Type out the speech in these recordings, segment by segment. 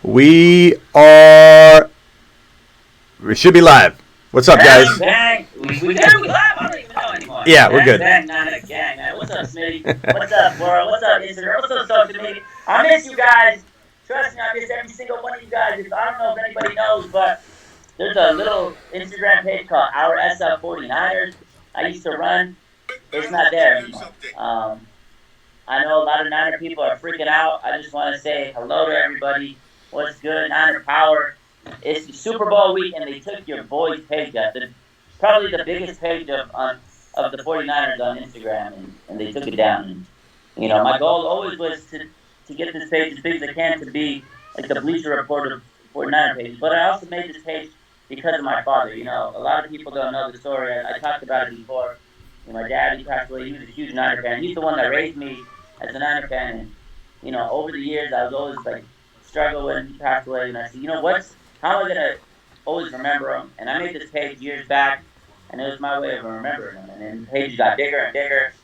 We are. We should be live. What's up, guys? Bang, bang. We live? I don't even know anymore. Yeah, we're good. Bang, Nana, gang, man. What's up, Smitty? What's up, world? What's up, Instagram? What's up, social media? I miss you guys. Trust me, I miss every single one of you guys. I don't know if anybody knows, but there's a little Instagram page called OurSF49ers. I used to run. It's not there anymore. I know a lot of Niner people are freaking out. I just want to say hello to everybody. What's good, Niner Power? It's Super Bowl week, and they took your boy's page up. Probably the biggest page of the 49ers on Instagram, and they took it down. And, my goal always was to get this page as big as I can to be like the Bleacher Report of 49er page. But I also made this page because of my father. A lot of people don't know the story. I talked about it before. My dad, he passed away. He was a huge Niner fan. He's the one that raised me as a Niner fan. And, over the years, I was always like struggle when he passed away. And I said, how am I gonna always remember him? And I made this page years back, and it was my way of remembering him. And then the page got bigger and bigger.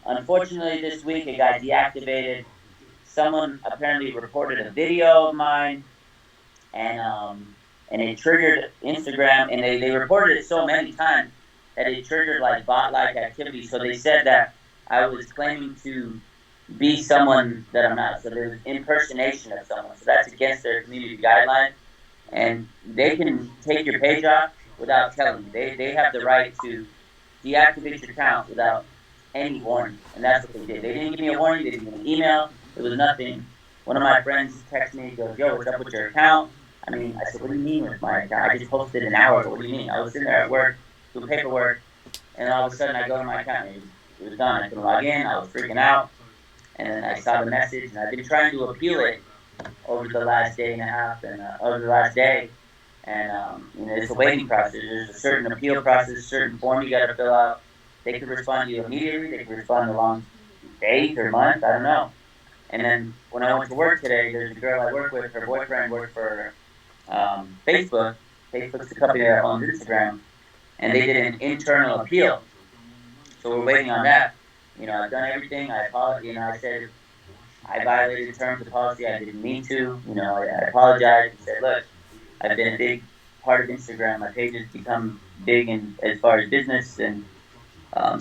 Unfortunately, this week it got deactivated. Someone apparently reported a video of mine, and it triggered Instagram. And they reported it so many times that it triggered like bot-like activity. So they said that I was claiming to be someone that I'm not. So there was impersonation of someone. So that's against their community guidelines. And they can take your page off without telling you. They have the right to deactivate your account without any warning. And that's what they did. They didn't give me a warning. They didn't give me an email. It was nothing. One of my friends texted me and goes, "Yo, what's up with your account?" I said, "What do you mean with my account? I just posted an hour ago. What do you mean?" I was sitting there at work doing paperwork, and all of a sudden I go to my account and it was gone. I couldn't log in. I was freaking out. And then I saw the message, and I've been trying to appeal it over the last day and a half, and over the last day, and it's a waiting process. There's a certain appeal process, a certain form you got to fill out. They could respond to you immediately. They could respond along days or months. I don't know. And then when I went to work today, there's a girl I work with. Her boyfriend worked for Facebook. Facebook's the company that owns Instagram, and they did an internal appeal. So we're waiting on that. I've done everything. I apologize. I said I violated the terms of policy. I didn't mean to. I apologized and said, look, I've been a big part of Instagram. My page has become big as far as business and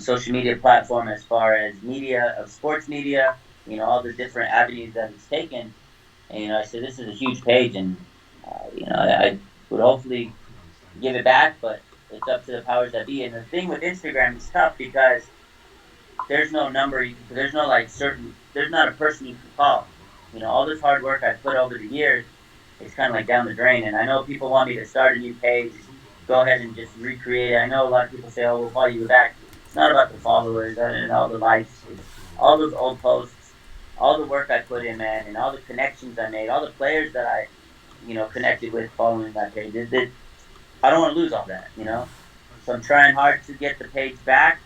social media platform, as far as media, of sports media, all the different avenues that it's taken. And, I said, this is a huge page, and, I would hopefully give it back, but it's up to the powers that be. And the thing with Instagram is tough because there's no number, there's no there's not a person you can call. All this hard work I've put over the years, it's kind of like down the drain. And I know people want me to start a new page, go ahead and just recreate it. I know a lot of people say, "Oh, we'll follow you back." It's not about the followers and all the likes, it's all those old posts, all the work I put in, man, and all the connections I made, all the players that I, connected with following that page. I don't want to lose all that, So I'm trying hard to get the page back.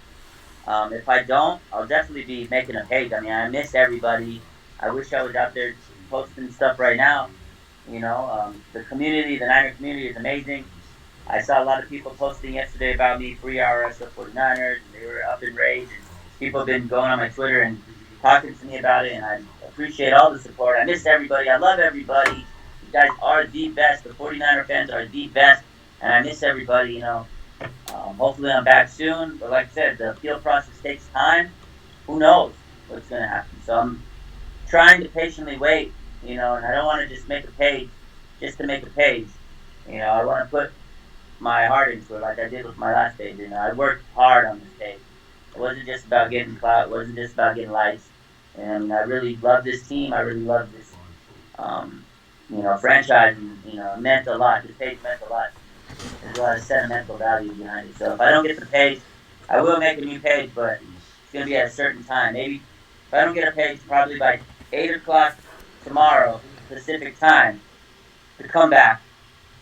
If I don't, I'll definitely be making a page. I miss everybody. I wish I was out there posting stuff right now. The community, the Niner community is amazing. I saw a lot of people posting yesterday about me, free OurSF49ers, and they were up in rage. And people have been going on my Twitter and talking to me about it, and I appreciate all the support. I miss everybody. I love everybody. You guys are the best. The 49er fans are the best, and I miss everybody, Hopefully I'm back soon, but like I said, the appeal process takes time. Who knows what's going to happen? So I'm trying to patiently wait, and I don't want to just make a page just to make a page. I want to put my heart into it like I did with my last page. I worked hard on this page. It wasn't just about getting clout. It wasn't just about getting likes. And I really love this team. I really love this, franchise. And, it meant a lot. This page meant a lot. There's a lot of sentimental value behind it. So if I don't get the page, I will make a new page, but it's going to be at a certain time. Maybe if I don't get a page, probably by 8 o'clock tomorrow, Pacific time, the comeback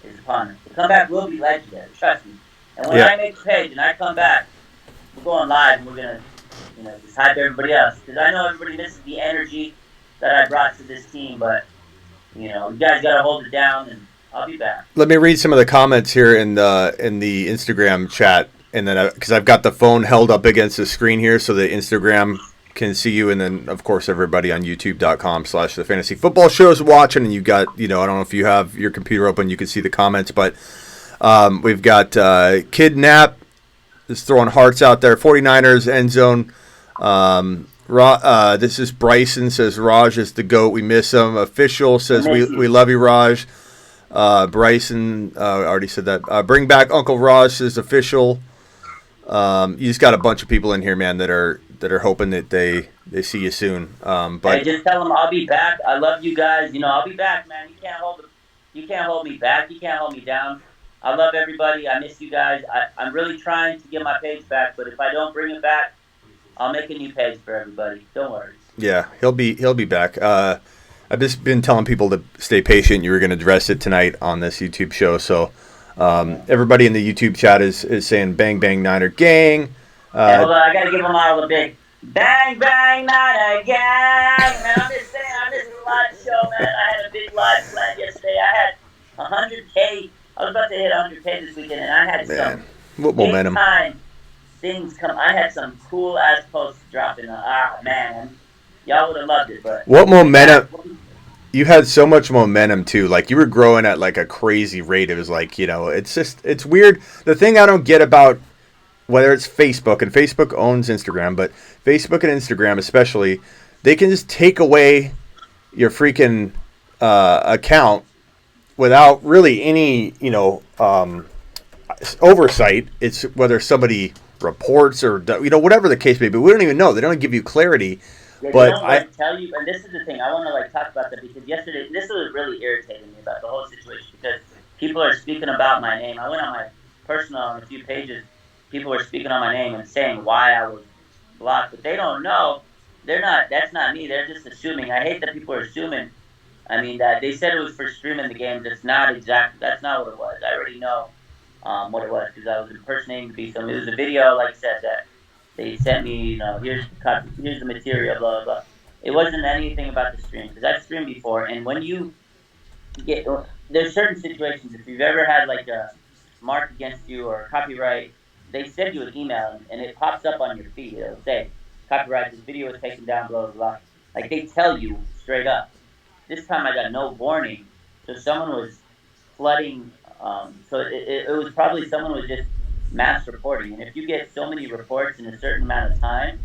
is upon us. The comeback will be legendary, trust me. And when I make the page and I come back, we're going live and we're going to, just hype everybody else. Because I know everybody misses the energy that I brought to this team, but, you guys got to hold it down, and I'll be back. Let me read some of the comments here in the Instagram chat, and then because I've got the phone held up against the screen here, so the Instagram can see you, and then of course everybody on youtube.com/the fantasy football show is watching, and you got, I don't know if you have your computer open, you can see the comments, but we've got Kidnap is throwing hearts out there. 49ers end zone. This is Bryson, says Raj is the GOAT. We miss him. Official says we love you, Raj. Bryson already said that. Bring back Uncle Raj, says Official. You just got a bunch of people in here, man, that are hoping that they see you soon. But hey, just tell them I'll be back. I love you guys. I'll be back, man. You can't hold me back. You can't hold me down. I love everybody. I miss you guys. I'm really trying to get my page back, but if I don't bring it back, I'll make a new page for everybody. Don't worry. Yeah, he'll be back. I've just been telling people to stay patient. You were going to address it tonight on this YouTube show, so everybody in the YouTube chat is saying "Bang Bang Niner Gang." Hey, hold on, I got to give them all a big "Bang Bang Niner Gang." Man, I'm just saying, I missed the live show, man. I had a big live plan yesterday. I had 100K. I was about to hit 100K this weekend, and I had some momentum. Big-time things come. I had some cool ass posts dropping. Man, y'all would have loved it. But what momentum? You had so much momentum too. Like, you were growing at like a crazy rate. It was like, it's weird. The thing I don't get about whether it's Facebook, and Facebook owns Instagram, but Facebook and Instagram especially, they can just take away your freaking account without really any, oversight. It's whether somebody reports or, whatever the case may be. We don't even know. They don't give you clarity. Yeah, but I tell you, and this is the thing, I want to talk about that, because yesterday, this was really irritating me about the whole situation, because people are speaking about my name. I went on my personal, on a few pages, people were speaking on my name and saying why I was blocked, but they don't know. That's not me. They're just assuming. I hate that people are assuming. I mean, that they said it was for streaming the game. That's not what it was. I already know what it was, because I was impersonating to be somebody. It was a video, like I said, that they sent me, here's the material, blah, blah, blah. It wasn't anything about the stream, because I've streamed before, and when you get, there's certain situations, if you've ever had like a mark against you or copyright, they send you an email, and it pops up on your feed. It'll say, copyright, this video was taken down, blah, blah, blah. Like, they tell you straight up. This time I got no warning, so someone was flooding, so it was probably someone was just mass reporting, and if you get so many reports in a certain amount of time,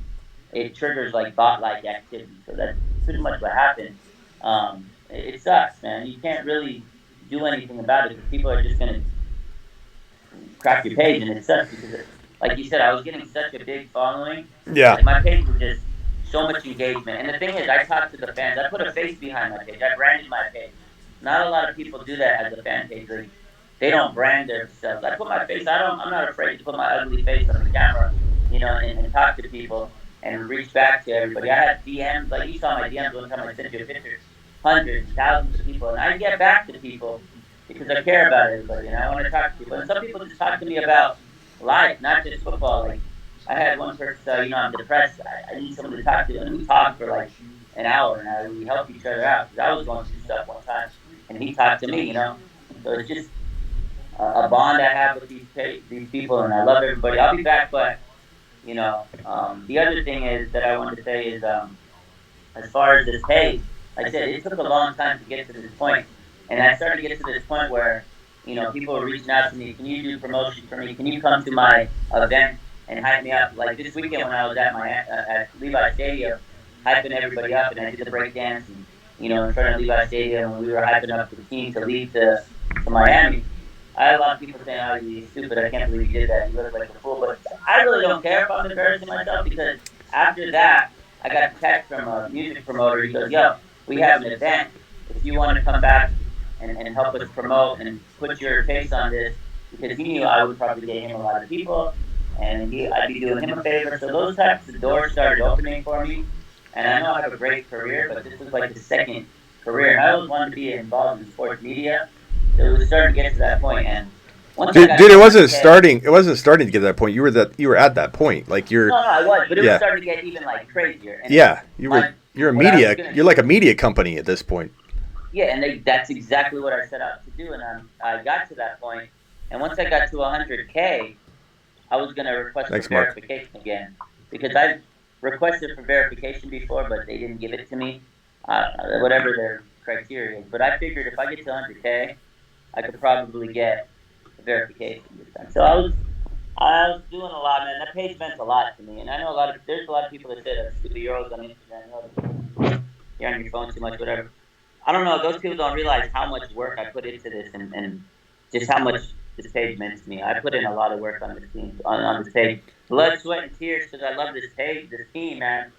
it triggers like bot-like activity. So that's pretty much what happened. It sucks, man. You can't really do anything about it, because people are just gonna crack your page, and it sucks because, like you said, I was getting such a big following. Yeah. Like, my page was just so much engagement, and the thing is, I talked to the fans. I put a face behind my page. I branded my page. Not a lot of people do that as a fan page. Like, they don't brand themselves. I put my face. I'm not afraid to put my ugly face on the camera, and talk to people and reach back to everybody. I had DMs, like you saw my DMs one time I sent you a picture, hundreds, thousands of people, and I get back to people because I care about everybody, and I want to talk to people. And some people just talk to me about life, not just football. Like, I had one person say, I'm depressed. I need someone to talk to, and we talked for like an hour, and we helped each other out, because I was going through stuff one time, and he talked to me, So it's just a bond I have with these people, and I love everybody. I'll be back, but the other thing is that I wanted to say is, as far as this page, like I said, it took a long time to get to this point, and I started to get to this point where people were reaching out to me. Can you do promotion for me? Can you come to my event and hype me up? Like this weekend when I was at Levi Stadium, hyping everybody up, and I did the breakdance, and in front of Levi Stadium, when we were hyping up the team to leave to Miami. I had a lot of people saying, "Oh, you're stupid! I can't believe you did that. You look like a fool." But I really don't care if I'm embarrassing myself, because after that, I got a text from a music promoter. He goes, "Yo, we have an event. If you want to come back and help us promote and put your face on this," because he knew I would probably get him a lot of people, and I'd be doing him a favor. So those types of doors started opening for me, and I know I have a great career, but this was like the second career, and I always wanted to be involved in sports media. It was starting to get to that point, and dude, it wasn't starting. It wasn't starting to get to that point. You were at that point. Like you're. No, I was, but it was starting to get even like crazier. And you're a media. You're like a media company at this point. Yeah, and that's exactly what I set out to do, and I got to that point. And once I got to 100K, I was going to request verification again, because requested for verification before, but they didn't give it to me. Whatever their criteria is. But I figured if I get to 100K, I could probably get verification this time. So I was doing a lot, man. That page meant a lot to me, and I know there's a lot of people that say that stupid euros on Instagram. You're on your phone too much, whatever. I don't know. Those people don't realize how much work I put into this, and just how much this page meant to me. I put in a lot of work on this team, on this page, blood, sweat, and tears, because I love this page, this team, man.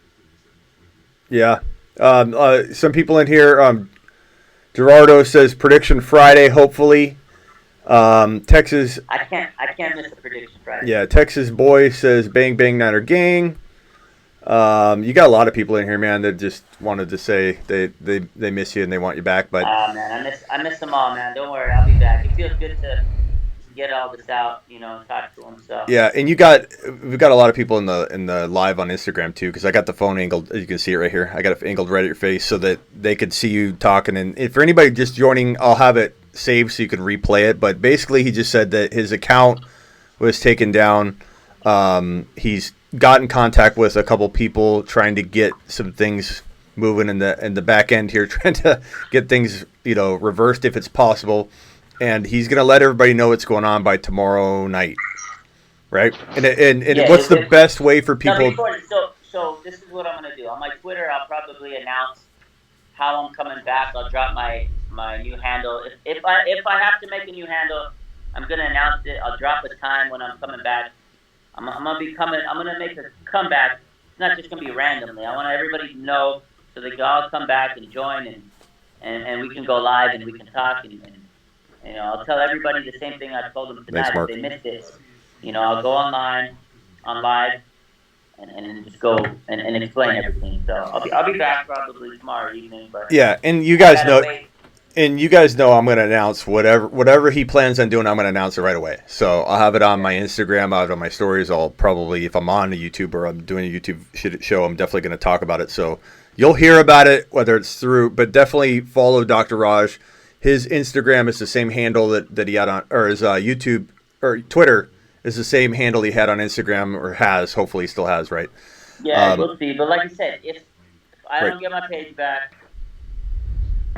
Yeah. Some people in here. Gerardo says prediction Friday, hopefully. Texas. I can't miss a prediction Friday. Yeah, Texas boy says bang bang Niner gang. You got a lot of people in here, man, that just wanted to say they miss you and they want you back. But man, I miss them all, man. Don't worry, I'll be back. It feels good to get all this out, talk to them. So yeah, and we've got a lot of people in the live on Instagram too, because I got the phone angled. You can see it right here. I got it angled right at your face so that they could see you talking. And if for anybody just joining, I'll have it saved so you can replay it. But basically, he just said that his account was taken down. He's got in contact with a couple people trying to get some things moving in the back end here, trying to get things reversed if it's possible. And he's going to let everybody know what's going on by tomorrow night, right? And yeah, what's the best way for people? So this is what I'm going to do. On my Twitter, I'll probably announce how I'm coming back. I'll drop my new handle. If I have to make a new handle, I'm going to announce it. I'll drop a time when I'm coming back. I'm going to make a comeback. It's not just going to be randomly. I want everybody to know so they can all come back and join, and we can go live and we can talk and I'll tell everybody the same thing I told them tonight. Thanks, if they missed it, I'll go on live, and just go and explain everything. So I'll be back probably tomorrow evening. But yeah, and you guys know I'm going to announce whatever he plans on doing. I'm going to announce it right away. So I'll have it on my Instagram, I'll have it on my stories. I'll probably, if I'm on a YouTube or I'm doing a YouTube show, I'm definitely going to talk about it. So you'll hear about it, whether it's through, but definitely follow Dr. Raj. His Instagram is the same handle that he had on, or his YouTube or Twitter is the same handle he had on Instagram, or has. Hopefully, he still has, right? Yeah, we'll see. But like I said, if I don't get my page back,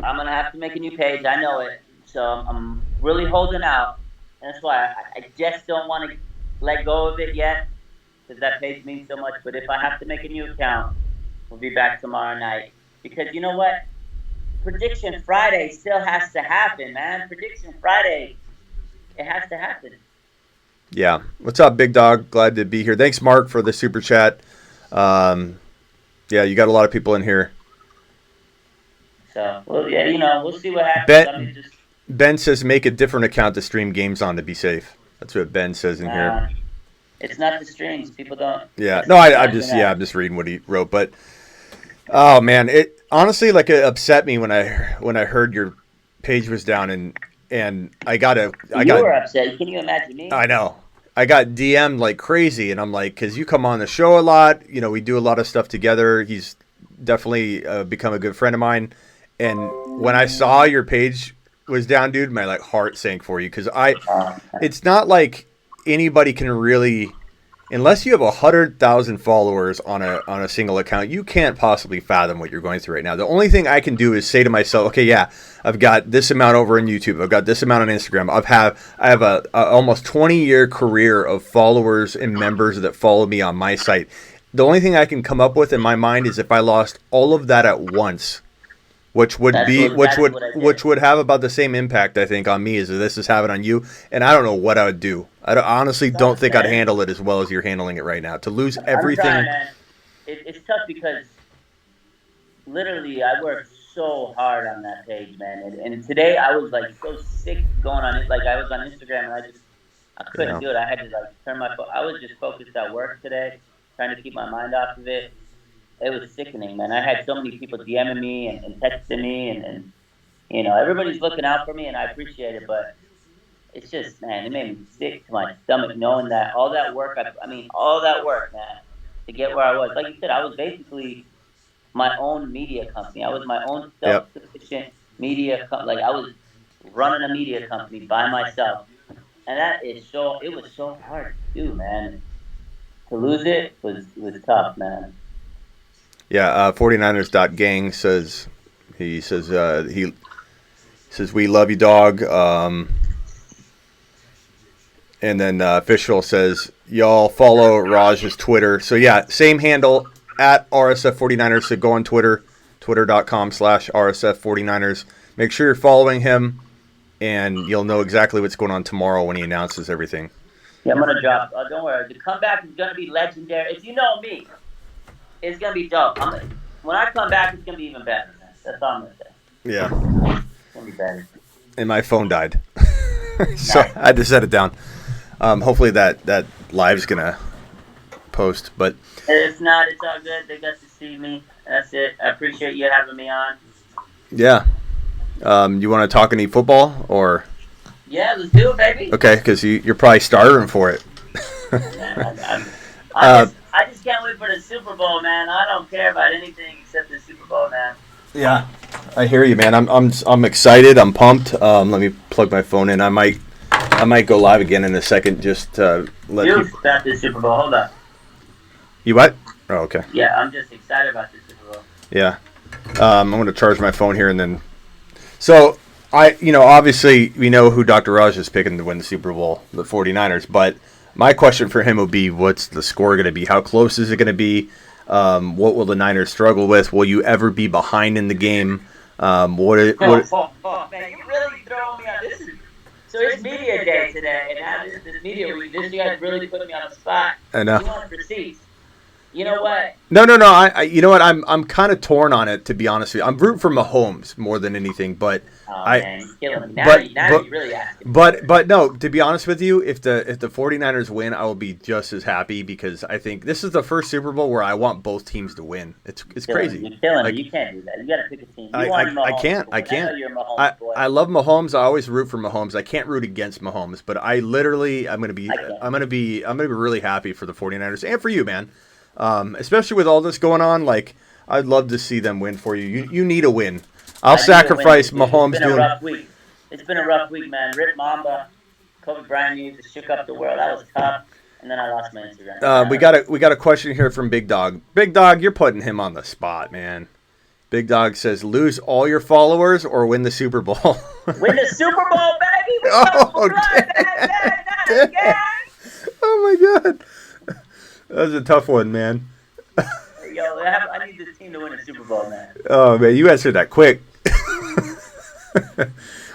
I'm gonna have to make a new page. I know it. So I'm really holding out. That's why I just don't want to let go of it yet, because that page means so much. But if I have to make a new account, we'll be back tomorrow night. Because you know what? Prediction Friday still has to happen, man. Prediction Friday, it has to happen. Yeah. What's up, Big Dog? Glad to be here. Thanks, Mark, for the super chat. Yeah, you got a lot of people in here. So, well, yeah, we'll see what happens. Ben says make a different account to stream games on to be safe. That's what Ben says in here. It's not the streams. People don't. Yeah. No, I'm just reading what he wrote. But, oh, man, it honestly, it upset me when I heard your page was down, and you were upset. Can you imagine me? I know. I got DM'd like crazy, and I'm like, because you come on the show a lot. We do a lot of stuff together. He's definitely become a good friend of mine. And when I saw your page was down, dude, my heart sank for you, because it's not like anybody can really, unless you have 100,000 followers on a single account, you can't possibly fathom what you're going through right now. The only thing I can do is say to myself, okay, yeah, I've got this amount over on YouTube, I've got this amount on Instagram, I have a almost 20-year career of followers and members that follow me on my site. The only thing I can come up with in my mind is if I lost all of that at once, which would have about the same impact, I think, on me as this is having on you. And I don't know what I would do. I honestly don't think I'd handle it as well as you're handling it right now. To lose everything. I'm trying, man. It's tough because literally I worked so hard on that page, man. And today I was so sick going on it. I was on Instagram and I couldn't do it. I had to turn my phone. I was just focused at work today, trying to keep my mind off of it. It was sickening, man. I had so many people DMing me and texting me, and everybody's looking out for me, and I appreciate it. But it's just, man, it made me sick to my stomach knowing that all that work, all that work, man, to get where I was. Like you said, I was basically my own media company. I was my own self-sufficient media company. I was running a media company by myself. And it was so hard to do, man. To lose it was tough, man. Yeah, 49ers.gang says he says we love you, dog. And then official says y'all follow Raj's Twitter. So yeah, same handle at RSF49ers. So go on Twitter, twitter.com/RSF49ers. Make sure you're following him, and you'll know exactly what's going on tomorrow when he announces everything. Yeah, I'm gonna drop. Don't worry, the comeback is gonna be legendary. If you know me, it's gonna be dope. When I come back, it's gonna be even better, man. That's all I'm gonna say. Yeah. It's gonna be better. And my phone died, so I had to set it down. Hopefully that live's gonna post, but if not, it's all good. They got to see me. That's it. I appreciate you having me on. yeah. You want to talk any football or? Yeah, let's do it, baby. Okay, because you're probably starving for it. Man, I just can't wait for the Super Bowl, man. I don't care about anything except the Super Bowl, man. Yeah, I hear you, man. I'm excited. I'm pumped. Let me plug my phone in. I might go live again in a second. Just let You people. about the Super Bowl? Hold up. You what? Oh, okay. Yeah, I'm just excited about the Super Bowl. Yeah. I'm going to charge my phone here and then. So obviously we know who Dr. Raj is picking to win the Super Bowl, the 49ers. But my question for him would be, what's the score going to be? How close is it going to be? What will the Niners struggle with? Will you ever be behind in the game? Man, you really throw me on this. So it's media day today, and now this media week. This you guys really put me on the spot. I know. You want receipts? You know what? No. I you know what? I'm kind of torn on it, to be honest with you. I'm rooting for Mahomes more than anything, but man, you're killing me. Now you really asking. But no, to be honest with you, if the 49ers win, I will be just as happy, because I think this is the first Super Bowl where I want both teams to win. It's crazy. You're killing me. You can't do that. You got to pick a team. I can't. I can't. I love Mahomes. I always root for Mahomes. I can't root against Mahomes, but I'm gonna be really happy for the 49ers and for you, man. Especially with all this going on, like, I'd love to see them win for you. You need a win. I'll sacrifice Mahomes. It's been a rough week. It's been a rough week, man. Rip Mamba, Kobe Bryant news shook up the world. That was tough. And then I lost my Instagram. We got a question here from Big Dog. Big Dog, you're putting him on the spot, man. Big Dog says, lose all your followers or win the Super Bowl. Win the Super Bowl, baby. Oh my God. That was a tough one, man. Yo, I need this team to win a Super Bowl, man. Oh, man, you answered that quick.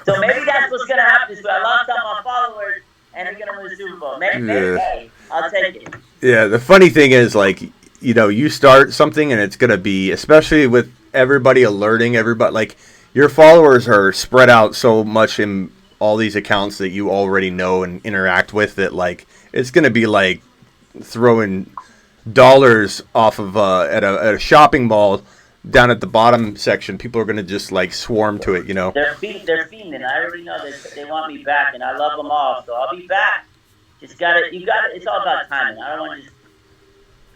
So maybe that's what's going to happen. So I lost all my followers, and they're going to win the Super Bowl. Maybe, hey, I'll take it. Yeah, the funny thing is, like, you start something, and it's going to be, especially with everybody alerting everybody, like, your followers are spread out so much in all these accounts that you already know and interact with, that, like, it's going to be like throwing dollars off of at a shopping mall down at the bottom section. People are going to just like swarm to it, They're fiending. I already know they want me back, and I love them all, so I'll be back. Just it's all about timing. I don't want to just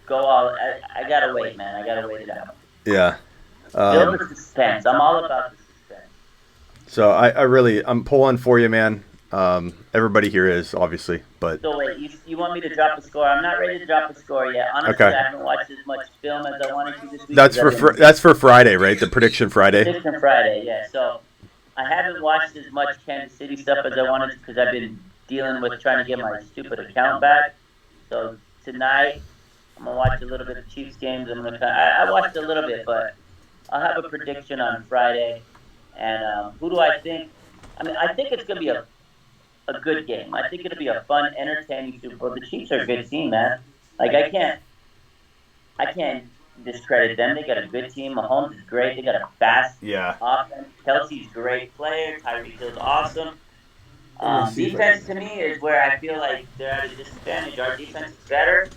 go all. I gotta wait, man. I gotta wait it out. Yeah. Build the suspense. I'm all about the suspense. So I'm pulling for you, man. Everybody here is, obviously, but. So wait, you want me to drop a score? I'm not ready to drop a score yet. Honestly, okay. I haven't watched as much film as I wanted to this week. That's for Friday, right? The Prediction Friday? Prediction Friday, yeah. So I haven't watched as much Kansas City stuff as I wanted to, because I've been dealing with trying to get my stupid account back. So tonight, I'm going to watch a little bit of Chiefs games. I watched a little bit, but I'll have a prediction on Friday. And who do I think? I think it's going to be a good game. I think it'll be a fun, entertaining Super Bowl. The Chiefs are a good team, man. Like, I can't discredit them. They got a good team. Mahomes is great. They got a fast offense. Kelsey's a great player. Tyreek Hill's awesome. Defense, to me, is where I feel like they're at a disadvantage. Our defense is better.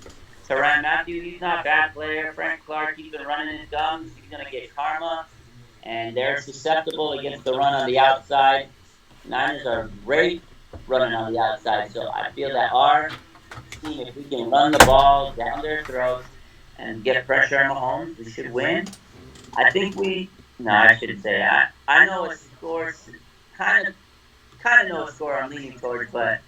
Tyrann Mathieu, he's not a bad player. Frank Clark, he's been running his gums. He's going to get karma. And they're susceptible against the run on the outside. Niners are great running on the outside. So I feel that our team, if we can run the ball down their throats and get pressure on Mahomes, we should win. I think I shouldn't say that. I know a score, kind of know a score I'm leaning towards, but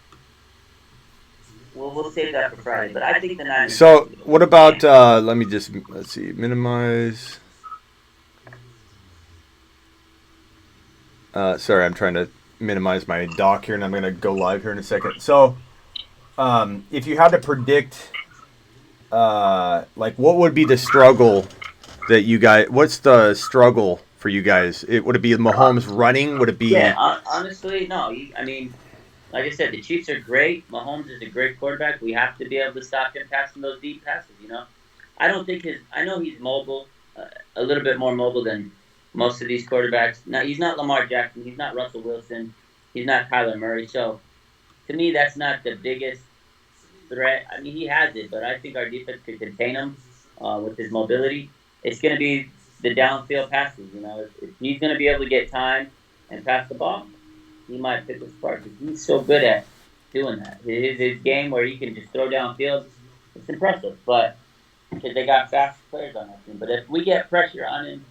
we'll save that for Friday. But I think the Niners. So what about? Let's see. Minimize. Sorry, I'm trying to minimize my dock here, and I'm going to go live here in a second. So, if you had to predict, like, what would be the struggle that you guys? What's the struggle for you guys? Would it be Mahomes running? Would it be? Yeah, honestly, no. I mean, like I said, the Chiefs are great. Mahomes is a great quarterback. We have to be able to stop him passing those deep passes. I don't think I know he's mobile, a little bit more mobile than most of these quarterbacks. Now, he's not Lamar Jackson. He's not Russell Wilson. He's not Kyler Murray. So, to me, that's not the biggest threat. I mean, he has it, but I think our defense could contain him with his mobility. It's going to be the downfield passes. If he's going to be able to get time and pass the ball, he might pick a spark because he's so good at doing that. His game where he can just throw downfield, it's impressive. But because they got fast players on that team. But if we get pressure on him,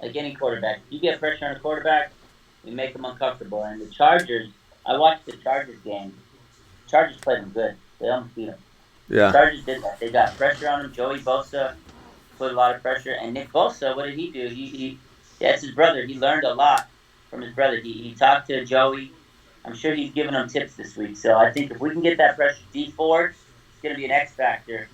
like any quarterback, if you get pressure on a quarterback, we make him uncomfortable. And the Chargers, I watched the Chargers game. The Chargers played them good. They almost beat him. Yeah. The Chargers did that. They got pressure on him. Joey Bosa put a lot of pressure. And Nick Bosa, what did he do? Yeah, it's his brother. He learned a lot from his brother. He talked to Joey. I'm sure he's giving him tips this week. So I think if we can get that pressure, D Ford is going to be an X factor.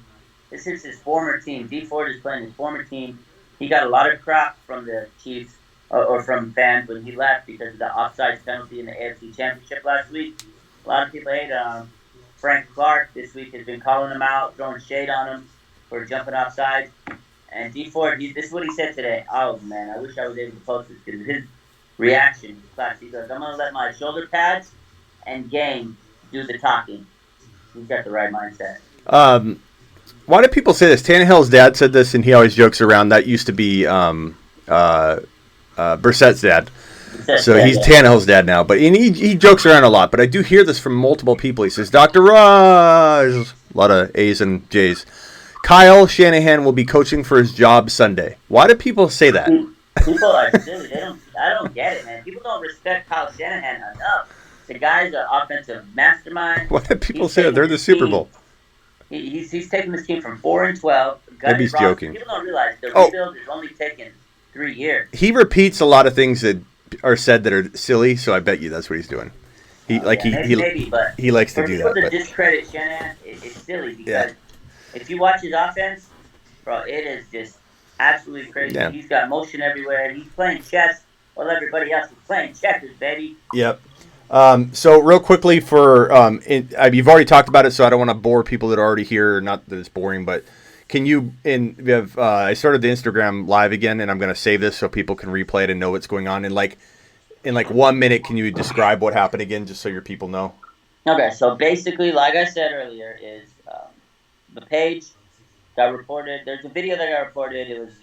This is his former team. D Ford is playing his former team. He got a lot of crap from the Chiefs or from fans when he left because of the offsides penalty in the AFC Championship last week. A lot of people hate Frank Clark this week has been calling him out, throwing shade on him for jumping offsides. And D Ford, this is what he said today. Oh, man, I wish I was able to post this because his reaction is classic. He goes, I'm going to let my shoulder pads and game do the talking. He's got the right mindset. Why do people say this? Tannehill's dad said this, and he always jokes around. That used to be Brissett's dad. So he's Tannehill's dad now. But he jokes around a lot. But I do hear this from multiple people. He says, Dr. Raj, a lot of A's and J's. Kyle Shanahan will be coaching for his job Sunday. Why do people say that? People are silly. I don't get it, man. People don't respect Kyle Shanahan enough. The guy's an offensive mastermind. Why do people say that? They're the Super Bowl. He's taking this team from 4-12. Maybe he's joking. People don't realize the rebuild is only taken 3 years. He repeats a lot of things that are said that are silly, so I bet you that's what he's doing. He likes to do that. For people to discredit Shanahan, it's silly because if you watch his offense, bro, it is just absolutely crazy. Yeah. He's got motion everywhere. He's playing chess while everybody else is playing checkers, baby. Yep. So real quickly you've already talked about it, so I don't want to bore people that are already here. Not that it's boring, but can you? I started the Instagram live again, and I'm going to save this so people can replay it and know what's going on. In 1 minute, can you describe what happened again, just so your people know? Okay, so basically, like I said earlier, is the page got reported. There's a video that got reported. It was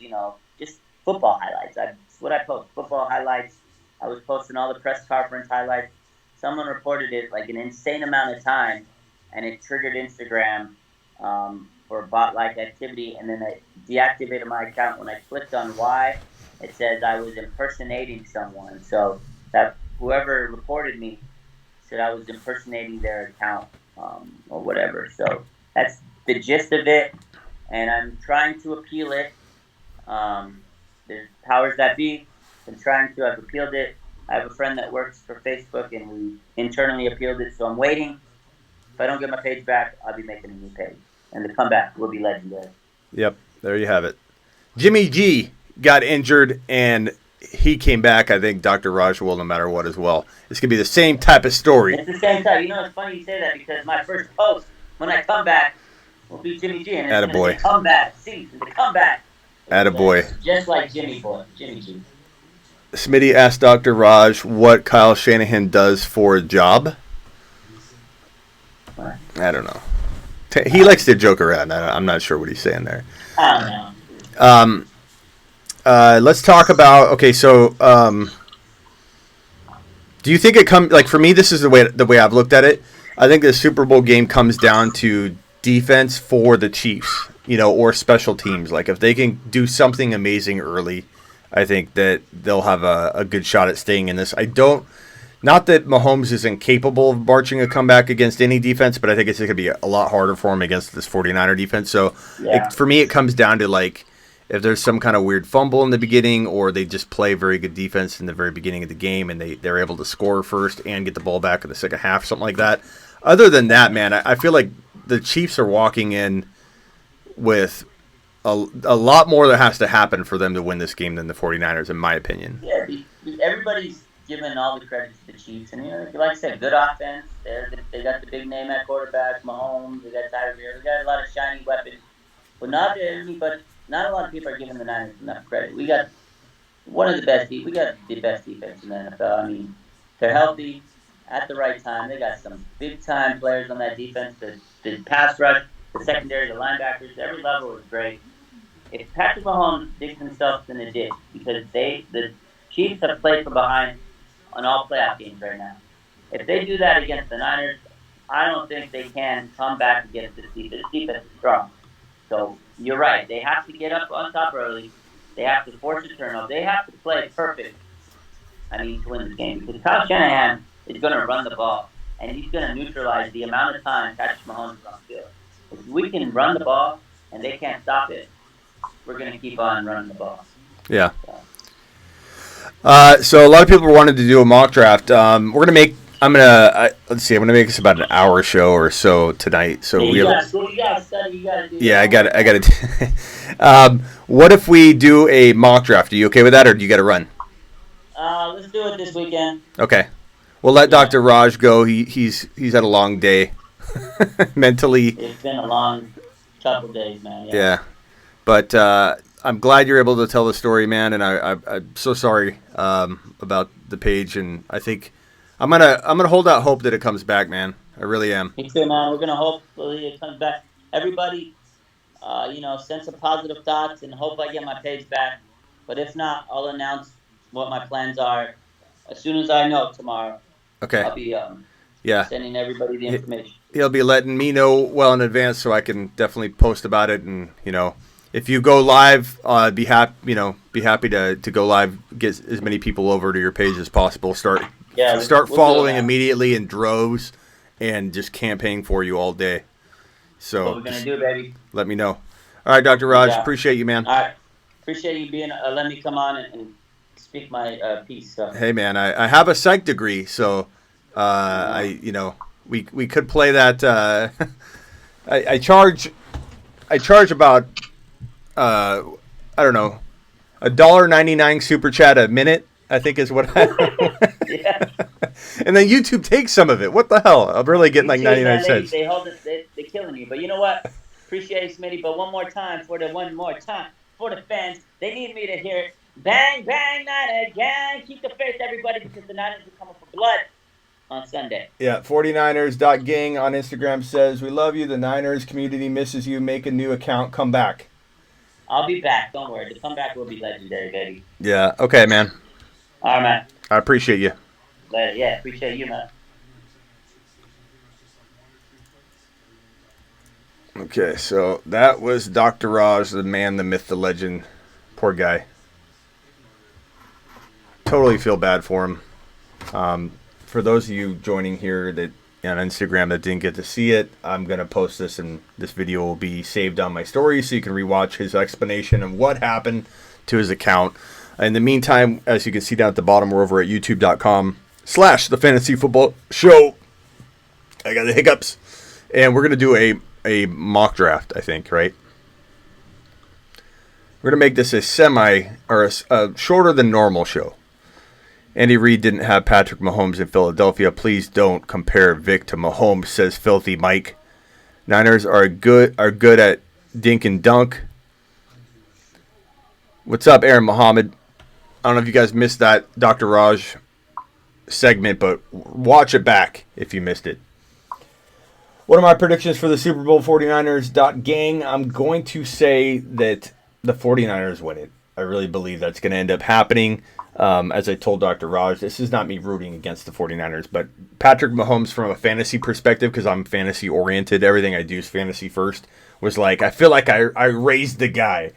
just football highlights. That's what I post. Football highlights. I was posting all the press conference highlights. Someone reported it like an insane amount of time, and it triggered Instagram for bot-like activity, and then I deactivated my account. When I clicked on why, it says I was impersonating someone. So that whoever reported me said I was impersonating their account or whatever. So that's the gist of it, and I'm trying to appeal it. There's powers that be. I've appealed it. I have a friend that works for Facebook, and we internally appealed it, so I'm waiting. If I don't get my page back, I'll be making a new page. And the comeback will be legendary. Yep, there you have it. Jimmy G got injured, and he came back. I think Dr. Raj will, no matter what, as well. It's going to be the same type of story. It's the same type. It's funny you say that because my first post, when I come back, will be Jimmy G. And it's going to come back. See, the comeback. Attaboy. Just like Jimmy G. Smitty asked Dr. Raj what Kyle Shanahan does for a job. What? I don't know. He likes to joke around. I'm not sure what he's saying there. I don't know. Let's talk about. Okay, so do you think it comes like for me? This is the way I've looked at it. I think the Super Bowl game comes down to defense for the Chiefs, or special teams. Like if they can do something amazing early, I think that they'll have a good shot at staying in this. I don't Not that Mahomes is incapable of marching a comeback against any defense, but I think it's going to be a lot harder for him against this 49er defense. So for me, it comes down to like if there's some kind of weird fumble in the beginning, or they just play very good defense in the very beginning of the game and they're able to score first and get the ball back in the second half, something like that. Other than that, man, I feel like the Chiefs are walking in with a lot more that has to happen for them to win this game than the 49ers, in my opinion. Yeah, everybody's giving all the credit to the Chiefs. And, like I said, good offense. They got the big name at quarterback, Mahomes. They got Tyreek. They got a lot of shiny weapons. But not a lot of people are giving the Niners enough credit. We got one of the best. We got the best defense in the NFL. I mean, they're healthy at the right time. They got some big-time players on that defense. The pass rush, the secondary, the linebackers, every level is great. If Patrick Mahomes digs himself in the ditch, because the Chiefs have played from behind on all playoff games right now. If they do that against the Niners, I don't think they can come back against this defense. This defense is strong. So you're right. They have to get up on top early. They have to force a turnover. They have to play perfect, to win this game. Because Kyle Shanahan is going to run the ball, and he's going to neutralize the amount of time Patrick Mahomes is on the field. If we can run the ball and they can't stop it, we're going to keep on running the ball. Yeah. So a lot of people wanted to do a mock draft. I'm gonna make this about an hour show or so tonight. So you gotta study. You gotta do. Yeah, I got. What if we do a mock draft? Are you okay with that, or do you got to run? Let's do it this weekend. Okay, we'll let Dr. Raj go. He's had a long day, mentally. It's been a long couple days, man. Yeah, but. I'm glad you're able to tell the story, man, and I'm so sorry about the page, and I think I'm gonna hold out hope that it comes back, man. I really am. Me too, man. We're gonna hopefully it comes back. Everybody, send some positive thoughts, and hope I get my page back. But if not, I'll announce what my plans are as soon as I know tomorrow. Okay. I'll be sending everybody the information. He'll be letting me know well in advance, so I can definitely post about it, and if you go live, be happy to go live, get as many people over to your page as possible. Start following immediately in droves, and just campaign for you all day. So what we're gonna do, baby. Let me know. All right, Dr. Raj, appreciate you, man. All right, appreciate you being. Let me come on and speak my piece. So. Hey, man, I have a psych degree, so we could play that. I charge about. I don't know, $1.99 super chat a minute, I think is what I. Yeah. And then YouTube takes some of it. What the hell? I'm really getting like 99 cents. They hold it. They're killing you. But you know what? Appreciate it, Smitty. But one more time for the fans. They need me to hear it. Bang, bang, Niners, gang. Keep the faith, everybody, because the Niners are coming for blood on Sunday. Yeah, 49ers.gang on Instagram says, we love you. The Niners community misses you. Make a new account. Come back. I'll be back. Don't worry. The comeback will be legendary, baby. Yeah. Okay, man. All right, man. I appreciate you. Later. Yeah, appreciate you, man. Okay, so that was Dr. Raj, the man, the myth, the legend. Poor guy. Totally feel bad for him. For those of you joining here that on Instagram that didn't get to see it, I'm going to post this, and this video will be saved on my story so you can rewatch his explanation of what happened to his account. In the meantime, as you can see down at the bottom, we're over at youtube.com/the Fantasy Football Show. I got the hiccups. And we're going to do a mock draft, I think, right? We're going to make this a shorter than normal show. Andy Reid didn't have Patrick Mahomes in Philadelphia. Please don't compare Vic to Mahomes, says Filthy Mike. Niners are good at dink and dunk. What's up, Aaron Muhammad? I don't know if you guys missed that Dr. Raj segment, but watch it back if you missed it. What are my predictions for the Super Bowl 49ers.gang? I'm going to say that the 49ers win it. I really believe that's going to end up happening. As I told Dr. Raj, this is not me rooting against the 49ers, but Patrick Mahomes from a fantasy perspective, because I'm fantasy oriented, everything I do is fantasy first, was like, I feel like I raised the guy.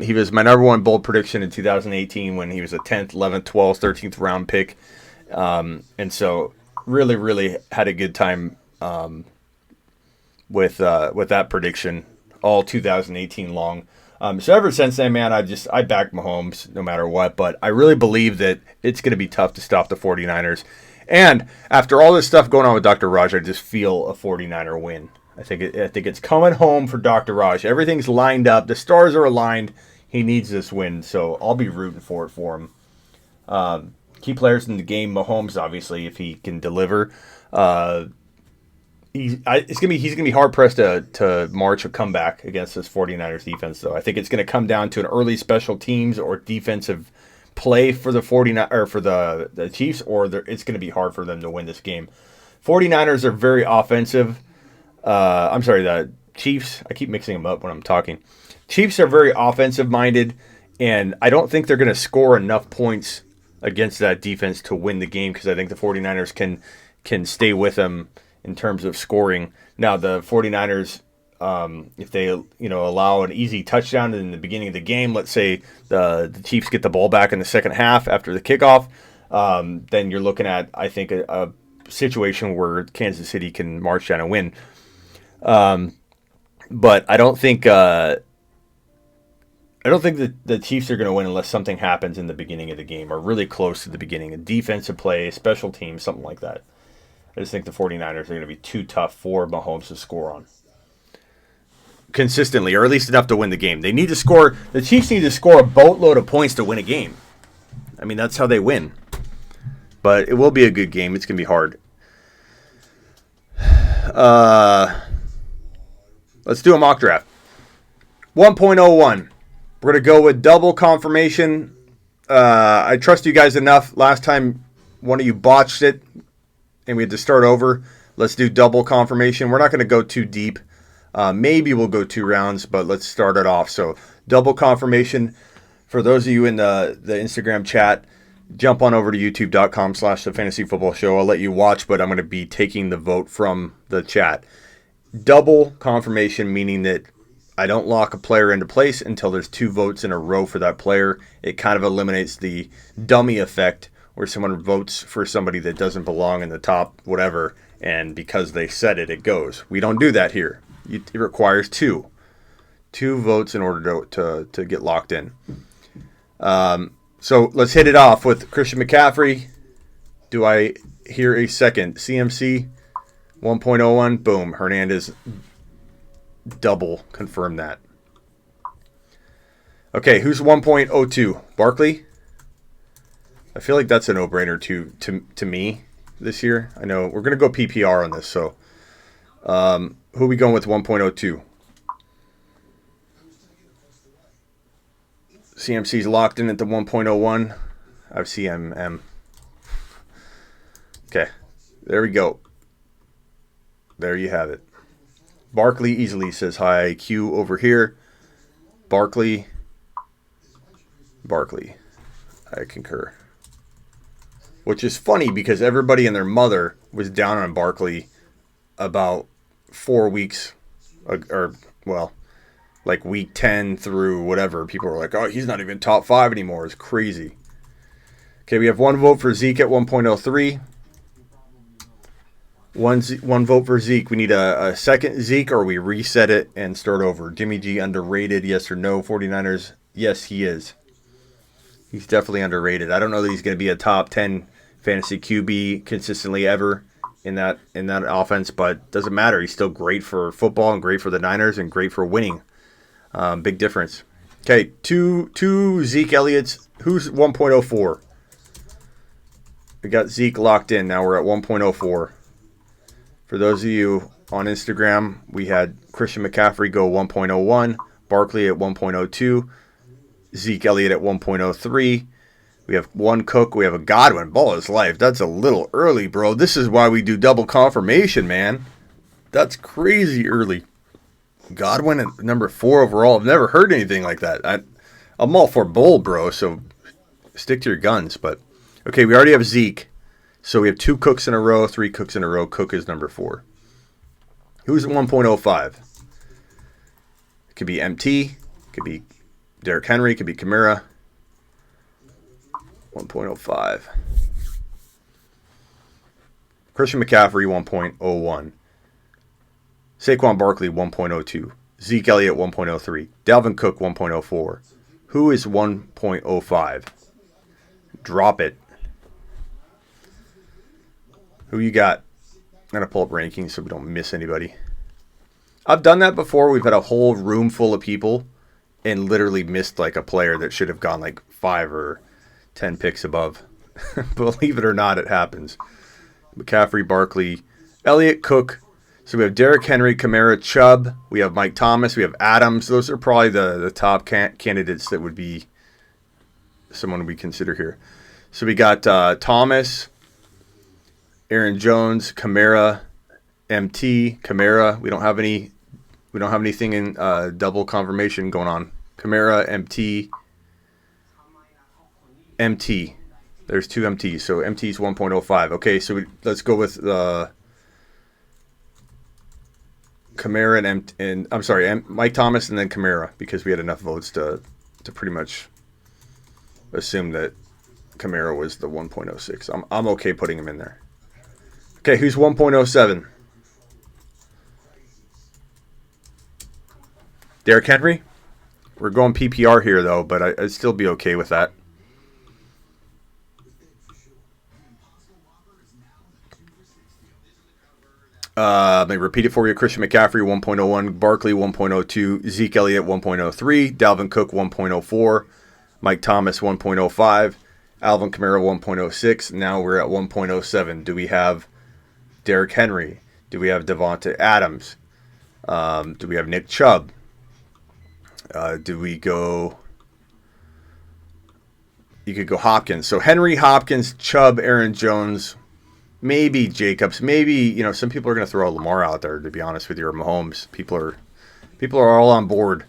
He was my number one bold prediction in 2018 when he was a 10th, 11th, 12th, 13th round pick. And so really, really had a good time with that prediction all 2018 long. So ever since then, man, I back Mahomes no matter what. But I really believe that it's going to be tough to stop the 49ers. And after all this stuff going on with Dr. Raj, I just feel a 49er win. I think it's coming home for Dr. Raj. Everything's lined up. The stars are aligned. He needs this win, so I'll be rooting for it for him. Key players in the game, Mahomes, obviously, if he can deliver. He's gonna be hard pressed to march a comeback against this 49ers defense, though. I think it's gonna come down to an early special teams or defensive play for the 49 or for the Chiefs, or it's gonna be hard for them to win this game. 49ers are very offensive. I'm sorry, the Chiefs. I keep mixing them up when I'm talking. Chiefs are very offensive minded, and I don't think they're gonna score enough points against that defense to win the game, because I think the 49ers can stay with them in terms of scoring. Now, the 49ers, if they allow an easy touchdown in the beginning of the game, let's say the Chiefs get the ball back in the second half after the kickoff, then you're looking at, I think, a situation where Kansas City can march down and win. But I don't think that the Chiefs are going to win unless something happens in the beginning of the game or really close to the beginning. A defensive play, special teams, something like that. I just think the 49ers are going to be too tough for Mahomes to score on consistently, or at least enough to win the game. They need to score. The Chiefs need to score a boatload of points to win a game. I mean, that's how they win. But it will be a good game. It's going to be hard. Let's do a mock draft. 1.01. We're going to go with double confirmation. I trust you guys enough. Last time one of you botched it and we had to start over. Let's do double confirmation. We're not going to go too deep. Maybe we'll go 2 rounds, but let's start it off. So double confirmation. For those of you in the Instagram chat, jump on over to youtube.com/thefantasyfootballshow. I'll let you watch, but I'm going to be taking the vote from the chat. Double confirmation, meaning that I don't lock a player into place until there's 2 votes in a row for that player. It kind of eliminates the dummy effect where someone votes for somebody that doesn't belong in the top whatever, and because they said it, it goes. We don't do that here. It requires 2 votes in order to get locked in. So let's hit it off with Christian McCaffrey. Do I hear a second? CMC 1.01. Boom. Hernandez double confirm that. Okay, who's 1.02? Barkley? I feel like that's a no-brainer to me this year. I know we're going to go PPR on this, so who are we going with 1.02? CMC's locked in at the 1.01. I have CMM. Okay, there we go. There you have it. Barkley easily says hi. Q over here. Barkley. I concur. Which is funny because everybody and their mother was down on Barkley about 4 weeks, or well, like week 10 through whatever. People were like, oh, he's not even top 5 anymore. It's crazy. Okay, we have 1 vote for Zeke at 1.03. One vote for Zeke. We need a second Zeke, or we reset it and start over. Jimmy G underrated, yes or no? 49ers, yes, he is. He's definitely underrated. I don't know that he's going to be a top 10 fantasy QB consistently ever in that offense, but doesn't matter. He's still great for football and great for the Niners and great for winning. Big difference. Okay, two Zeke Elliott's. Who's 1.04? We got Zeke locked in. Now we're at 1.04. For those of you on Instagram, we had Christian McCaffrey go 1.01, Barkley at 1.02, Zeke Elliott at 1.03. We have one Cook. We have a Godwin. Ball is life. That's a little early, bro. This is why we do double confirmation, man. That's crazy early. Godwin at number 4 overall. I've never heard anything like that. I'm all for bold, bro, so stick to your guns. But okay, we already have Zeke. So we have 2 Cooks in a row, 3 Cooks in a row. Cook is number 4. Who's at 1.05? It could be MT. It could be Derrick Henry. It could be Kamara. 1.05. Christian McCaffrey 1.01. Saquon Barkley 1.02. Zeke Elliott 1.03. Dalvin Cook 1.04. Who is 1.05? Drop it. Who you got? I'm going to pull up rankings so we don't miss anybody. I've done that before. We've had a whole room full of people and literally missed like a player that should have gone like 5 or 10 picks above. Believe it or not, it happens. McCaffrey, Barkley, Elliott, Cook. So we have Derrick Henry, Kamara, Chubb. We have Mike Thomas. We have Adams. Those are probably the top candidates that would be someone we consider here. So we got Thomas, Aaron Jones, Kamara, MT, Kamara. We don't have anything in double confirmation going on. Kamara, MT. There's 2 MTs, so MT's 1.05. Okay, so let's go with Kamara and I'm sorry, Mike Thomas and then Kamara, because we had enough votes to pretty much assume that Kamara was the 1.06. I'm okay putting him in there. Okay, who's 1.07? Derrick Henry? We're going PPR here, though, but I'd still be okay with that. Let me repeat it for you. Christian McCaffrey, 1.01. Barkley, 1.02. Zeke Elliott, 1.03. Dalvin Cook, 1.04. Mike Thomas, 1.05. Alvin Kamara, 1.06. Now we're at 1.07. Do we have Derrick Henry? Do we have Devontae Adams? Do we have Nick Chubb? Do we go... You could go Hopkins. So Henry, Hopkins, Chubb, Aaron Jones, maybe Jacobs. Maybe, some people are going to throw Lamar out there, to be honest with you, or Mahomes. People are all on board.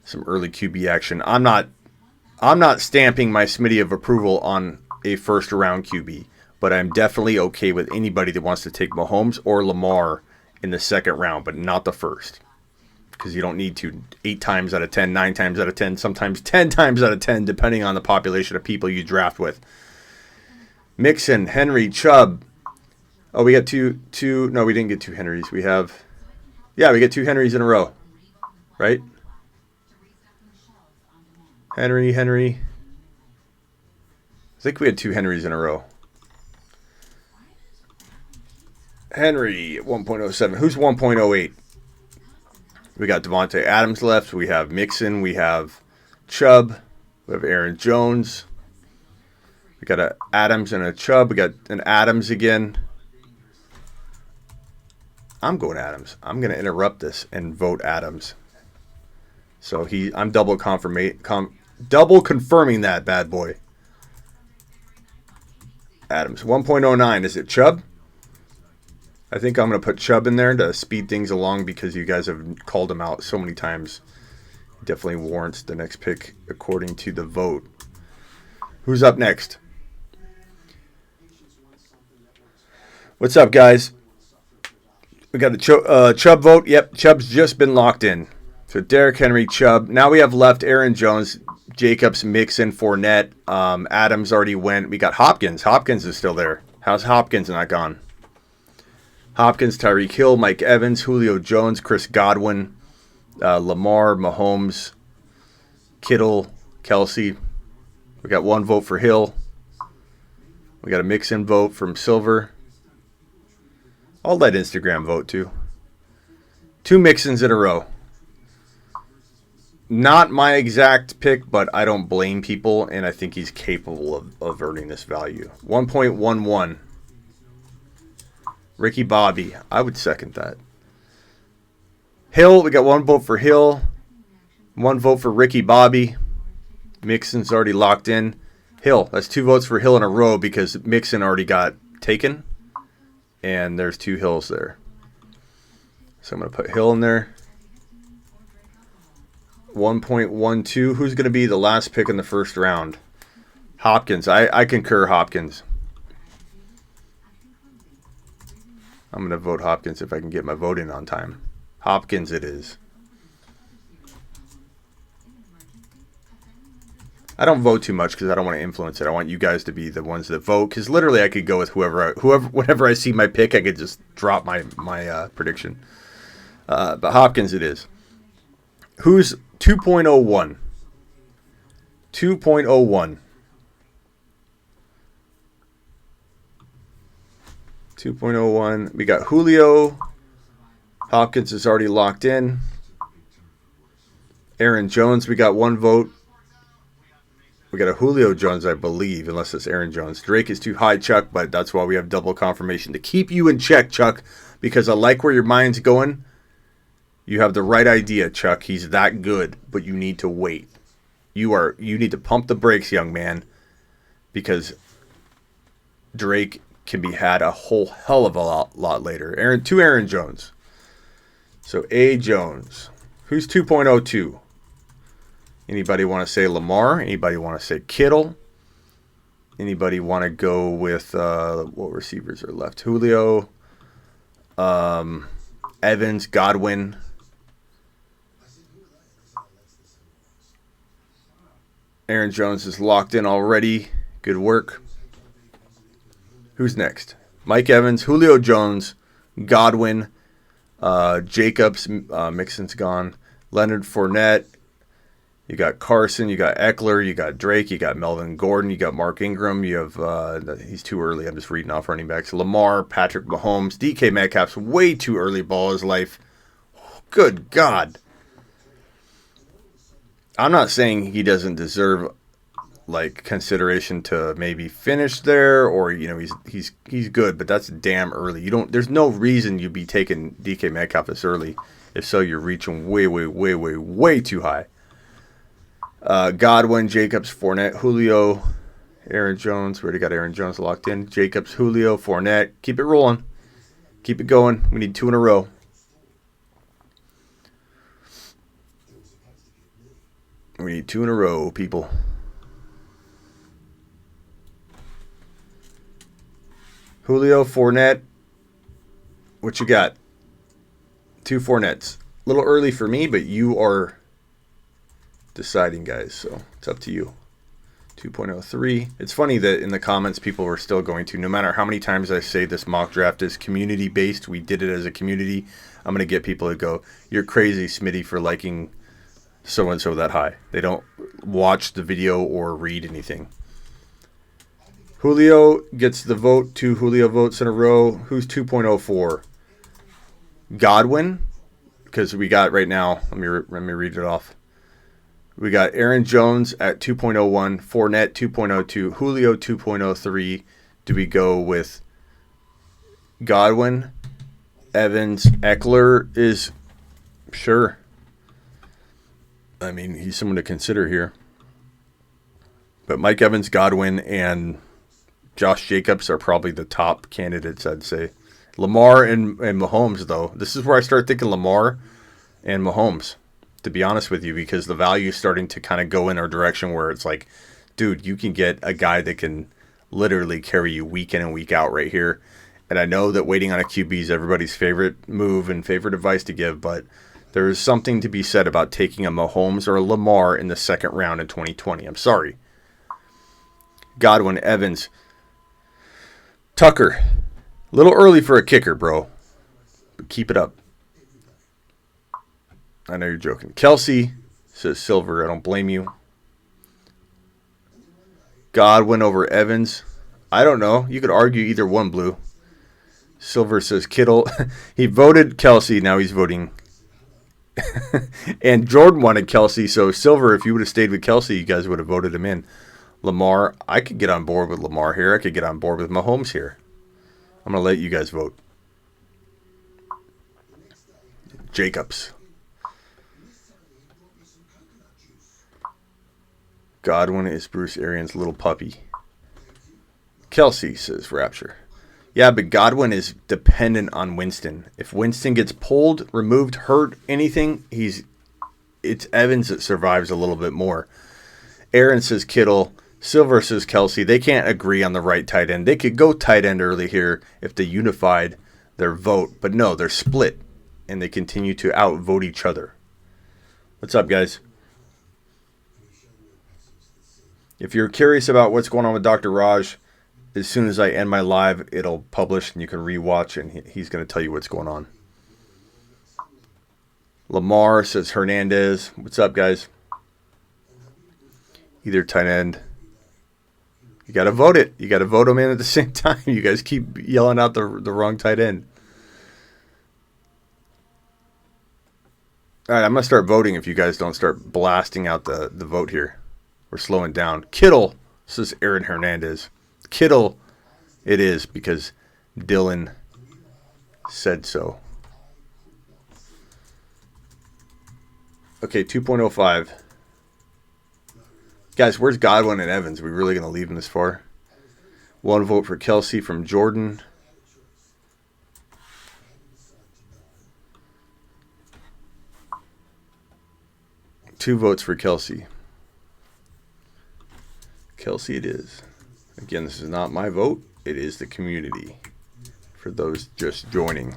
Some early QB action. I'm not stamping my Smitty of approval on a first-round QB, but I'm definitely okay with anybody that wants to take Mahomes or Lamar in the second round, but not the first. Because you don't need to 8 times out of 10, 9 times out of 10, sometimes 10 times out of 10, depending on the population of people you draft with. Mixon, Henry, Chubb. Oh, we got two. No, we didn't get 2 Henrys. We get 2 Henrys in a row, right? Henry. I think we had 2 Henrys in a row. Henry, 1.07. Who's 1.08? We got Devontae Adams left. We have Mixon. We have Chubb. We have Aaron Jones. We got an Adams and a Chubb. We got an Adams again. I'm going Adams. I'm going to interrupt this and vote Adams. So I'm double confirming that bad boy. Adams. 1.09. Is it Chubb? I think I'm going to put Chubb in there to speed things along because you guys have called him out so many times. He definitely warrants the next pick according to the vote. Who's up next? What's up, guys? We got the Chubb vote. Yep, Chubb's just been locked in. So Derrick Henry, Chubb. Now we have left Aaron Jones, Jacobs, Mixon, Fournette. Adams already went. We got Hopkins. Hopkins is still there. How's Hopkins not gone? Hopkins, Tyreek Hill, Mike Evans, Julio Jones, Chris Godwin, Lamar, Mahomes, Kittle, Kelsey. We got 1 vote for Hill. We got a mix-in vote from Silver. I'll let Instagram vote too. 2 mix-ins in a row. Not my exact pick, but I don't blame people, and I think he's capable of earning this value. 1.11. Ricky Bobby. I would second that. Hill, we got 1 vote for Hill. 1 vote for Ricky Bobby. Mixon's already locked in. Hill, that's 2 votes for Hill in a row because Mixon already got taken. And there's 2 Hills there. So I'm going to put Hill in there. 1.12. Who's going to be the last pick in the first round? Hopkins. I concur Hopkins. I'm going to vote Hopkins if I can get my vote in on time. Hopkins it is. I don't vote too much because I don't want to influence it. I want you guys to be the ones that vote. Because literally, I could go with whenever I see my pick, I could just drop my prediction. But Hopkins, it is. Who's 2.01? 2.01. 2.01. We got Julio. Hopkins is already locked in. Aaron Jones, we got one vote. We got a Julio Jones, I believe, unless it's Aaron Jones. Drake is too high, Chuck, but that's why we have double confirmation to keep you in check, Chuck, because I like where your mind's going. You have the right idea, Chuck. He's that good, but you need to wait. You need to pump the brakes, young man, because Drake can be had a whole hell of a lot later. Aaron Jones. So A Jones. Who's 2.02? Anybody want to say Lamar? Anybody want to say Kittle? Anybody want to go with what receivers are left? Julio, Evans, Godwin. Aaron Jones is locked in already. Good work. Who's next? Mike Evans, Julio Jones, Godwin, Jacobs, Mixon's gone. Leonard Fournette. You got Carson, you got Eckler, you got Drake, you got Melvin Gordon, you got Mark Ingram, you have, he's too early, I'm just reading off running backs. Lamar, Patrick Mahomes, DK Metcalf's way too early ball his life. Good God. I'm not saying he doesn't deserve, like, consideration to maybe finish there, or, you know, he's good, but that's damn early. There's no reason you'd be taking DK Metcalf this early. If so, you're reaching way too high. Godwin, Jacobs, Fournette, Julio, Aaron Jones. We already got Aaron Jones locked in. Jacobs, Julio, Fournette. Keep it rolling. Keep it going. We need 2 in a row. We need 2 in a row, people. Julio, Fournette. What you got? 2 Fournettes. A little early for me, but you are deciding, guys, so it's up to you. 2.03. It's funny that in the comments people were still going to, no matter how many times I say this mock draft is community based, we did it as a community, I'm going to get people to go, you're crazy, Smitty, for liking so and so that high. They don't watch the video or read anything. Julio gets the vote. 2 Julio votes in a row. Who's 2.04? Godwin, because we got right now, let me read it off. We got Aaron Jones at 2.01, Fournette 2.02, Julio 2.03. Do we go with Godwin, Evans, Eckler is sure. I mean, he's someone to consider here. But Mike Evans, Godwin, and Josh Jacobs are probably the top candidates, I'd say. Lamar and Mahomes, though. This is where I start thinking Lamar and Mahomes, to be honest with you, because the value is starting to kind of go in our direction where it's like, dude, you can get a guy that can literally carry you week in and week out right here. And I know that waiting on a QB is everybody's favorite move and favorite advice to give, but there is something to be said about taking a Mahomes or a Lamar in the second round in 2020. I'm sorry. Godwin, Evans, Tucker. A little early for a kicker, bro. But keep it up. I know you're joking. Kelsey, says Silver. I don't blame you. Godwin over Evans. I don't know. You could argue either one, Blue. Silver says Kittle. He voted Kelsey. Now he's voting. And Jordan wanted Kelsey. So, Silver, if you would have stayed with Kelsey, you guys would have voted him in. Lamar. I could get on board with Lamar here. I could get on board with Mahomes here. I'm going to let you guys vote. Jacobs. Godwin is Bruce Arians' little puppy. Kelsey, says Rapture. Yeah, but Godwin is dependent on Winston. If Winston gets pulled, removed, hurt, anything, it's Evans that survives a little bit more. Aaron says Kittle. Silver says Kelsey. They can't agree on the right tight end. They could go tight end early here if they unified their vote. But no, they're split, and they continue to outvote each other. What's up, guys? If you're curious about what's going on with Dr. Raj, as soon as I end my live, it'll publish and you can rewatch, and he's going to tell you what's going on. Lamar says Hernandez. What's up, guys? Either tight end. You got to vote it. You got to vote them in at the same time. You guys keep yelling out the wrong tight end. All right, I'm going to start voting if you guys don't start blasting out the vote here. We're slowing down. Kittle, says Aaron Hernandez. Kittle, it is because Dylan said so. Okay, 2.05. Guys, where's Godwin and Evans? Are we really going to leave them this far? 1 vote for Kelsey from Jordan. Two votes for Kelsey. Kelsey it is. Again, this is not my vote. It is the community. For those just joining.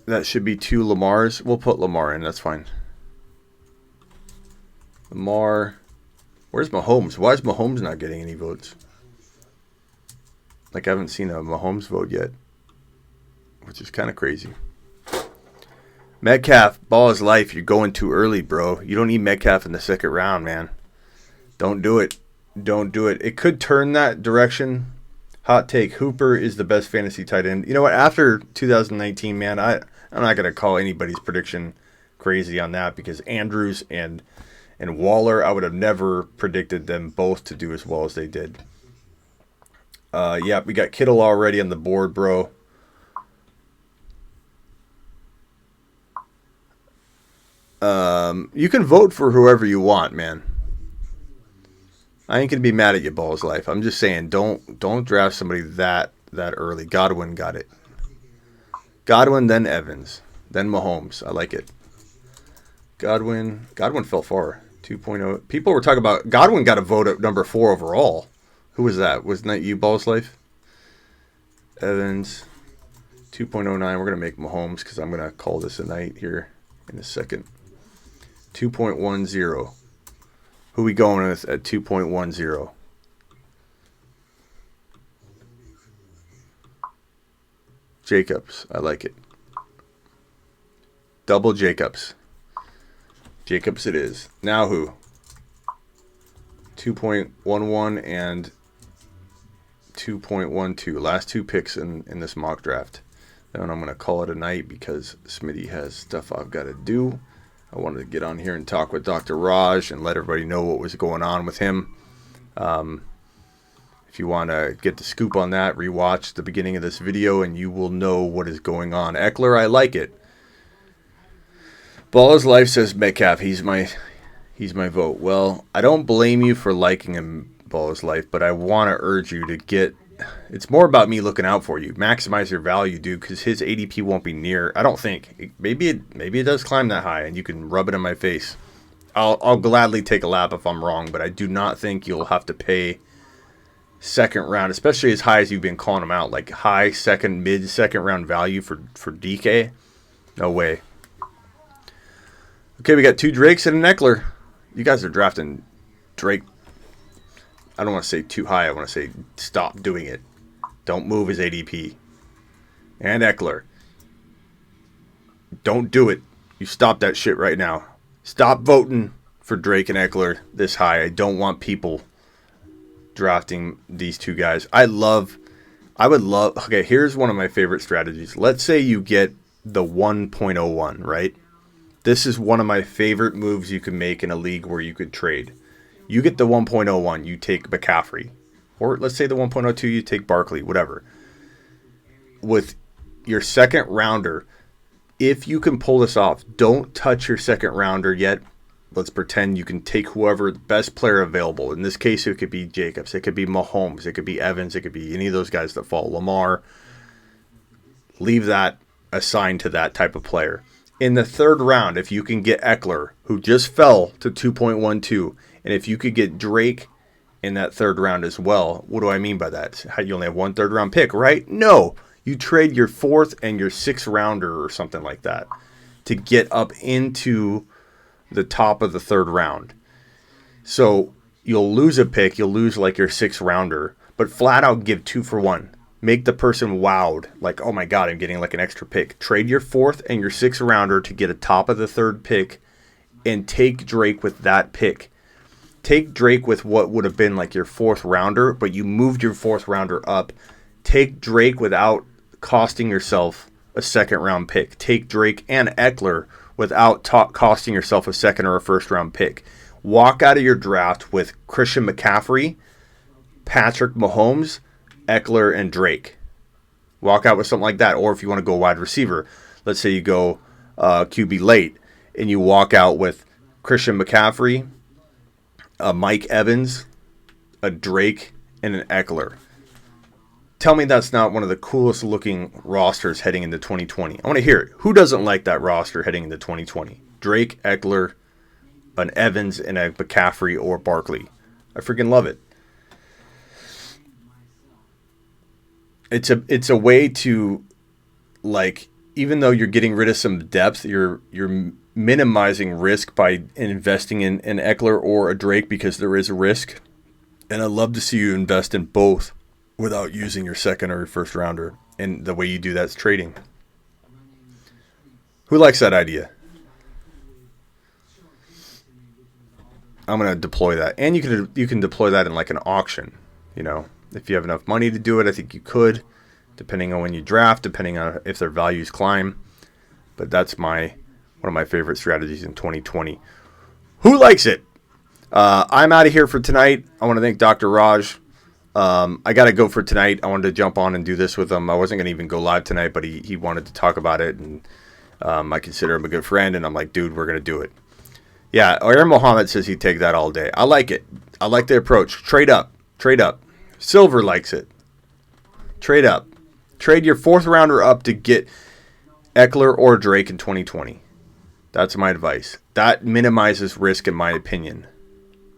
That should be 2 Lamars. We'll put Lamar in. That's fine. Lamar. Where's Mahomes? Why is Mahomes not getting any votes? Like, I haven't seen a Mahomes vote yet. Which is kind of crazy. Metcalf, ball is life. You're going too early, bro. You don't need Metcalf in the second round, man. Don't do it. Don't do it. It could turn that direction. Hot take. Hooper is the best fantasy tight end. You know what? After 2019, man, I'm not going to call anybody's prediction crazy on that because Andrews and Waller, I would have never predicted them both to do as well as they did. Yeah, we got Kittle already on the board, bro. You can vote for whoever you want, man. I ain't gonna be mad at you, Ball's Life. I'm just saying, don't draft somebody that early. Godwin got it. Godwin, then Evans, then Mahomes. I like it. Godwin fell far. 2.0. People were talking about Godwin got a vote at number 4 overall. Who was that? Wasn't that you, Ball's Life? Evans, 2.09. We're gonna make Mahomes because I'm gonna call this a night here in a second. 2.10. Who we going with at 2.10? Jacobs. I like it. Double Jacobs. Jacobs it is. Now who? 2.11 and 2.12. Last 2 picks in this mock draft. Then I'm going to call it a night because Smitty has stuff I've got to do. I wanted to get on here and talk with Dr. Raj and let everybody know what was going on with him. If you want to get the scoop on that, rewatch the beginning of this video and you will know what is going on. Eckler, I like it. Ball's Life says Metcalf. He's my vote. Well, I don't blame you for liking him, Ball's Life, but I want to urge you to get. It's more about me looking out for you. Maximize your value, dude, because his ADP won't be near. I don't think. Maybe it does climb that high, and you can rub it in my face. I'll gladly take a lap if I'm wrong, but I do not think you'll have to pay second round, especially as high as you've been calling them out, like high second, mid-second round value for DK. No way. Okay, we got 2 Drakes and an Eckler. You guys are drafting Drake. I don't want to say too high. I want to say stop doing it. Don't move his ADP. And Eckler. Don't do it. You stop that shit right now. Stop voting for Drake and Eckler this high. I don't want people drafting these 2 guys. I would love. Okay, here's one of my favorite strategies. Let's say you get the 1.01, right? This is one of my favorite moves you can make in a league where you could trade. You get the 1.01, you take McCaffrey. Or let's say the 1.02, you take Barkley, whatever. With your second rounder, if you can pull this off, don't touch your second rounder yet. Let's pretend you can take whoever, the best player available. In this case, it could be Jacobs. It could be Mahomes. It could be Evans. It could be any of those guys that fall. Lamar. Leave that assigned to that type of player. In the third round, if you can get Eckler, who just fell to 2.12, and if you could get Drake in that third round as well, what do I mean by that? You only have 1 third round pick, right? No. You trade your 4th and your 6th rounder or something like that to get up into the top of the third round. So you'll lose a pick, you'll lose like your 6th rounder, but flat out give 2 for 1. Make the person wowed, like, oh my God, I'm getting like an extra pick. Trade your 4th and your 6th rounder to get a top of the 3rd pick and take Drake with that pick. Take Drake with what would have been like your 4th rounder, but you moved your 4th rounder up. Take Drake without costing yourself a 2nd round pick. Take Drake and Eckler without costing yourself a 2nd or a 1st round pick. Walk out of your draft with Christian McCaffrey, Patrick Mahomes, Eckler, and Drake. Walk out with something like that. Or if you want to go wide receiver, let's say you go QB late, and you walk out with Christian McCaffrey, Mike Evans, a Drake, and an Eckler. Tell me that's not one of the coolest looking rosters heading into 2020. I want to hear it. Who doesn't like that roster heading into 2020? Drake, Eckler, an Evans, and a McCaffrey or Barkley. I freaking love it. It's a way to, like, even though you're getting rid of some depth, you're minimizing risk by investing in an Eckler or a Drake, because there is a risk. And I'd love to see you invest in both without using your 2nd or your 1st rounder. And the way you do that is trading. Who likes that idea? I'm going to deploy that. And you can deploy that in like an auction. You know, if you have enough money to do it, I think you could, depending on when you draft, depending on if their values climb. But that's one of my favorite strategies in 2020. Who likes it? I'm out of here for tonight. I want to thank Dr. Raj. I got to go for tonight. I wanted to jump on and do this with him. I wasn't going to even go live tonight, but he wanted to talk about it. And I consider him a good friend. And I'm like, dude, we're going to do it. Yeah, Aaron Mohammed says he'd take that all day. I like it. I like the approach. Trade up. Trade up. Silver likes it. Trade up. Trade your 4th rounder up to get Eckler or Drake in 2020. That's my advice. That minimizes risk, in my opinion,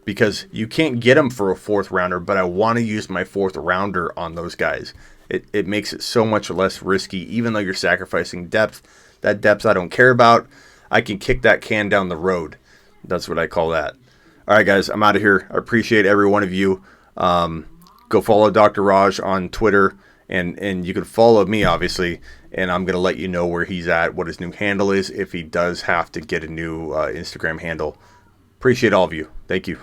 because you can't get them for a 4th rounder, but I want to use my 4th rounder on those guys. It makes it so much less risky, even though you're sacrificing depth. That depth I don't care about. I can kick that can down the road. That's what I call that. All right, guys, I'm out of here. I appreciate every one of you. Go follow Dr. Raj on Twitter, and you can follow me, obviously, and I'm going to let you know where he's at, what his new handle is, if he does have to get a new Instagram handle. Appreciate all of you. Thank you.